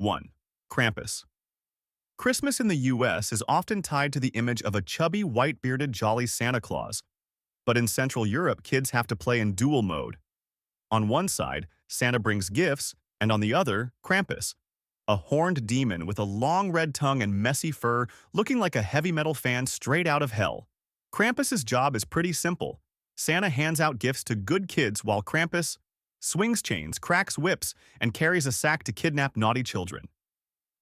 1. Krampus. Christmas in the US is often tied to the image of a chubby, white-bearded, jolly Santa Claus. But in Central Europe, kids have to play in dual mode. On one side, Santa brings gifts, and on the other, Krampus, a horned demon with a long red tongue and messy fur looking like a heavy metal fan straight out of hell. Krampus's job is pretty simple. Santa hands out gifts to good kids while Krampus swings chains, cracks whips, and carries a sack to kidnap naughty children.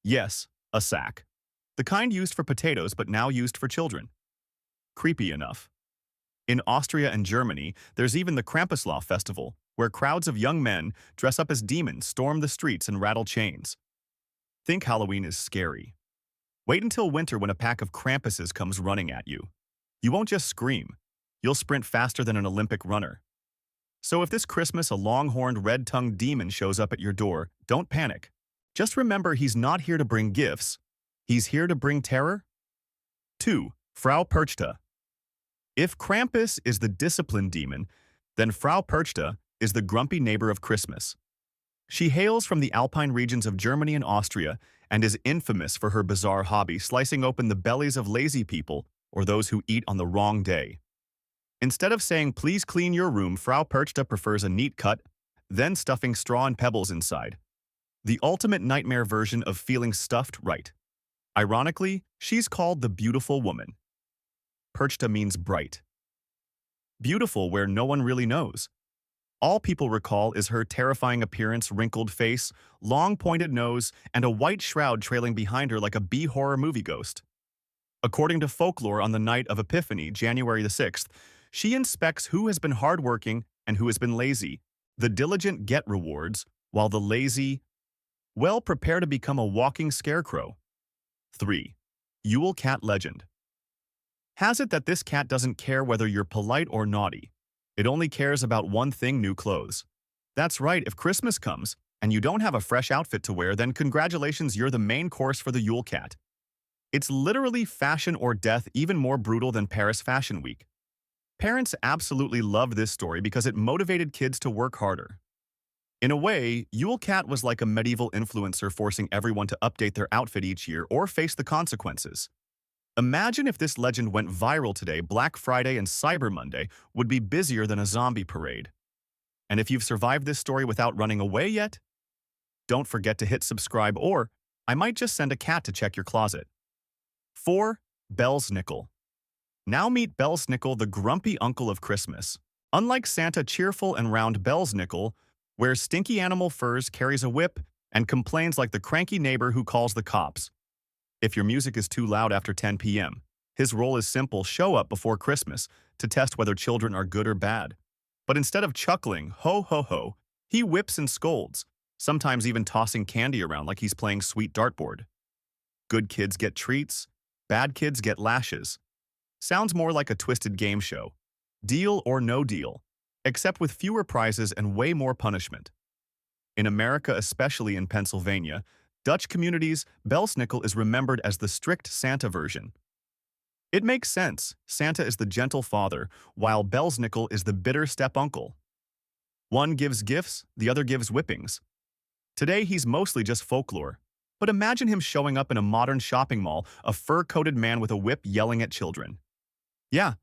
Yes, a sack. The kind used for potatoes but now used for children. Creepy enough. In Austria and Germany, there's even the Krampuslauf festival, where crowds of young men dress up as demons, storm the streets, and rattle chains. Think Halloween is scary. Wait until winter when a pack of Krampuses comes running at you. You won't just scream. You'll sprint faster than an Olympic runner. So if this Christmas a long-horned, red-tongued demon shows up at your door, don't panic. Just remember he's not here to bring gifts. He's here to bring terror. 2. Frau Perchta. If Krampus is the disciplined demon, then Frau Perchta is the grumpy neighbor of Christmas. She hails from the Alpine regions of Germany and Austria and is infamous for her bizarre hobby slicing open the bellies of lazy people or those who eat on the wrong day. Instead of saying, "Please clean your room," Frau Perchta prefers a neat cut, then stuffing straw and pebbles inside. The ultimate nightmare version of feeling stuffed right. Ironically, she's called the Beautiful Woman. Perchta means bright. Beautiful where no one really knows. All people recall is her terrifying appearance, wrinkled face, long pointed nose, and a white shroud trailing behind her like a B-horror movie ghost. According to folklore, on the night of Epiphany, January the 6th, she inspects who has been hardworking and who has been lazy. The diligent get rewards, while the lazy, well, prepare to become a walking scarecrow. 3. Yule Cat legend. Has it that this cat doesn't care whether you're polite or naughty. It only cares about one thing: new clothes. That's right, if Christmas comes and you don't have a fresh outfit to wear, then congratulations, you're the main course for the Yule Cat. It's literally fashion or death, even more brutal than Paris Fashion Week. Parents absolutely loved this story because it motivated kids to work harder. In a way, Yule Cat was like a medieval influencer forcing everyone to update their outfit each year or face the consequences. Imagine if this legend went viral today. Black Friday and Cyber Monday would be busier than a zombie parade. And if you've survived this story without running away yet, don't forget to hit subscribe, or I might just send a cat to check your closet. 4. Belsnickel. Now meet Belsnickel, the grumpy uncle of Christmas. Unlike Santa, cheerful and round, Belsnickel wears stinky animal furs, carries a whip, and complains like the cranky neighbor who calls the cops if your music is too loud after 10 p.m. His role is simple: show up before Christmas to test whether children are good or bad. But instead of chuckling, "Ho, ho, ho," he whips and scolds, sometimes even tossing candy around like he's playing sweet dartboard. Good kids get treats, bad kids get lashes. Sounds more like a twisted game show. Deal or no deal, except with fewer prizes and way more punishment. In America, especially in Pennsylvania, Dutch communities, Belsnickel is remembered as the strict Santa version. It makes sense. Santa is the gentle father, while Belsnickel is the bitter step-uncle. One gives gifts, the other gives whippings. Today, he's mostly just folklore. But imagine him showing up in a modern shopping mall, a fur-coated man with a whip yelling at children. Yeah,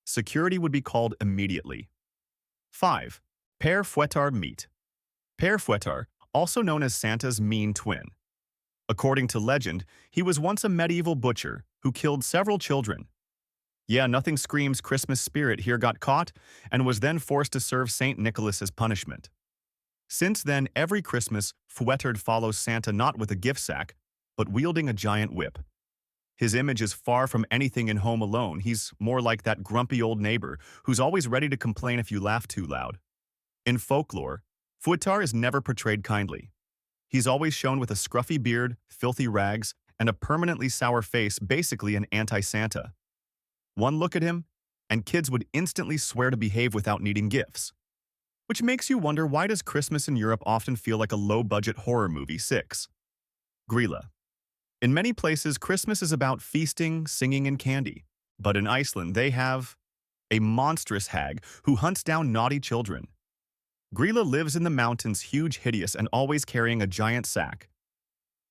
security would be called immediately. 5. Père Fouettard meet. Père Fouettard, also known as Santa's mean twin. According to legend, he was once a medieval butcher who killed several children. Yeah, nothing screams Christmas spirit here. Got caught and was then forced to serve St. Nicholas as punishment. Since then, every Christmas, Fouettard follows Santa not with a gift sack, but wielding a giant whip. His image is far from anything in Home Alone. He's more like that grumpy old neighbor who's always ready to complain if you laugh too loud. In folklore, Fouettard is never portrayed kindly. He's always shown with a scruffy beard, filthy rags, and a permanently sour face, basically an anti-Santa. One look at him, and kids would instantly swear to behave without needing gifts. Which makes you wonder, why does Christmas in Europe often feel like a low-budget horror movie? 6. Gryla. In many places, Christmas is about feasting, singing, and candy. But in Iceland, they have a monstrous hag who hunts down naughty children. Gryla lives in the mountains, huge, hideous, and always carrying a giant sack.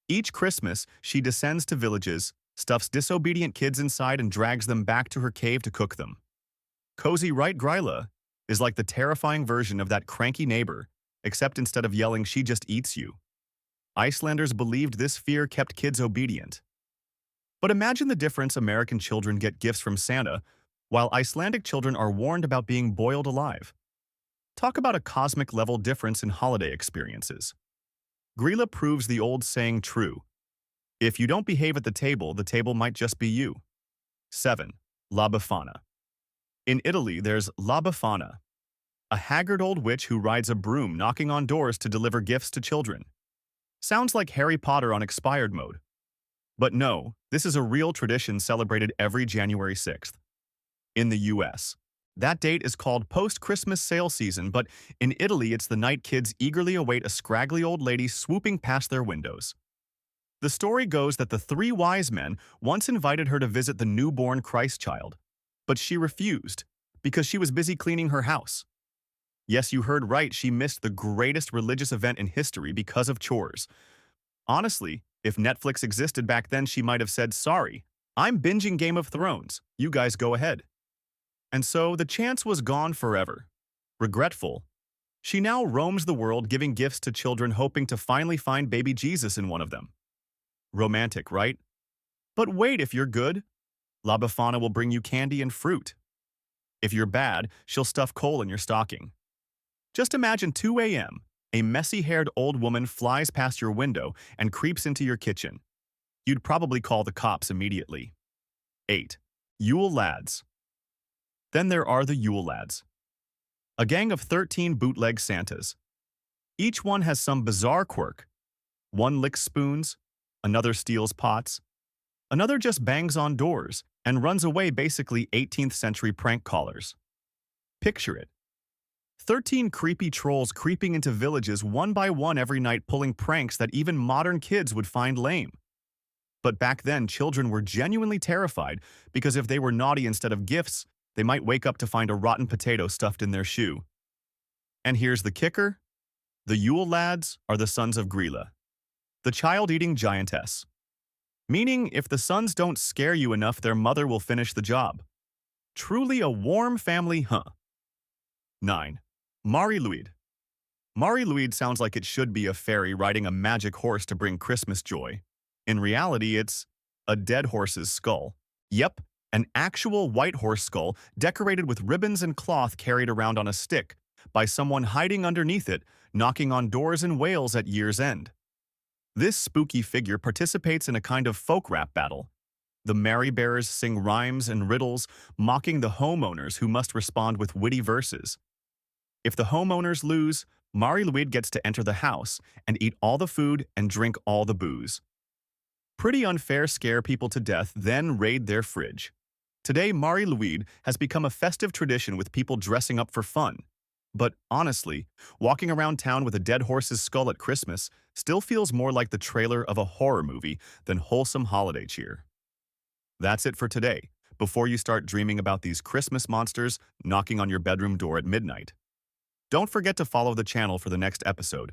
Each Christmas, she descends to villages, stuffs disobedient kids inside and drags them back to her cave to cook them. Cozy right Gryla is like the terrifying version of that cranky neighbor, except instead of yelling, she just eats you. Icelanders believed this fear kept kids obedient. But imagine the difference. American children get gifts from Santa, while Icelandic children are warned about being boiled alive. Talk about a cosmic-level difference in holiday experiences. Gryla proves the old saying true. If you don't behave at the table might just be you. 7. La Befana. In Italy, there's La Befana, a haggard old witch who rides a broom knocking on doors to deliver gifts to children. Sounds like Harry Potter on expired mode. But no, this is a real tradition celebrated every January 6th. In the US, that date is called post-Christmas sale season, but in Italy it's the night kids eagerly await a scraggly old lady swooping past their windows. The story goes that the three wise men once invited her to visit the newborn Christ child, but she refused because she was busy cleaning her house. Yes, you heard right, she missed the greatest religious event in history because of chores. Honestly, if Netflix existed back then, she might have said, "Sorry, I'm binging Game of Thrones. You guys go ahead." And so the chance was gone forever. Regretful, she now roams the world giving gifts to children, hoping to finally find baby Jesus in one of them. Romantic, right? But wait, if you're good, La Befana will bring you candy and fruit. If you're bad, she'll stuff coal in your stocking. Just imagine 2 a.m., a messy-haired old woman flies past your window and creeps into your kitchen. You'd probably call the cops immediately. 8. Yule Lads. Then there are the Yule Lads, a gang of 13 bootleg Santas. Each one has some bizarre quirk. One licks spoons, another steals pots, another just bangs on doors and runs away, basically 18th century prank callers. Picture it. 13 creepy trolls creeping into villages one by one every night, pulling pranks that even modern kids would find lame. But back then, children were genuinely terrified because if they were naughty, instead of gifts, they might wake up to find a rotten potato stuffed in their shoe. And here's the kicker. The Yule Lads are the sons of Gryla, the child-eating giantess. Meaning, if the sons don't scare you enough, their mother will finish the job. Truly a warm family, huh? 9. Lwyd. Lwyd sounds like it should be a fairy riding a magic horse to bring Christmas joy. In reality, it's a dead horse's skull. Yep, an actual white horse skull decorated with ribbons and cloth carried around on a stick by someone hiding underneath it, knocking on doors in Wales at year's end. This spooky figure participates in a kind of folk rap battle. The merry bearers sing rhymes and riddles, mocking the homeowners who must respond with witty verses. If the homeowners lose, Lwyd gets to enter the house and eat all the food and drink all the booze. Pretty unfair, scare people to death, then raid their fridge. Today, Lwyd has become a festive tradition with people dressing up for fun. But honestly, walking around town with a dead horse's skull at Christmas still feels more like the trailer of a horror movie than wholesome holiday cheer. That's it for today, before you start dreaming about these Christmas monsters knocking on your bedroom door at midnight. Don't forget to follow the channel for the next episode.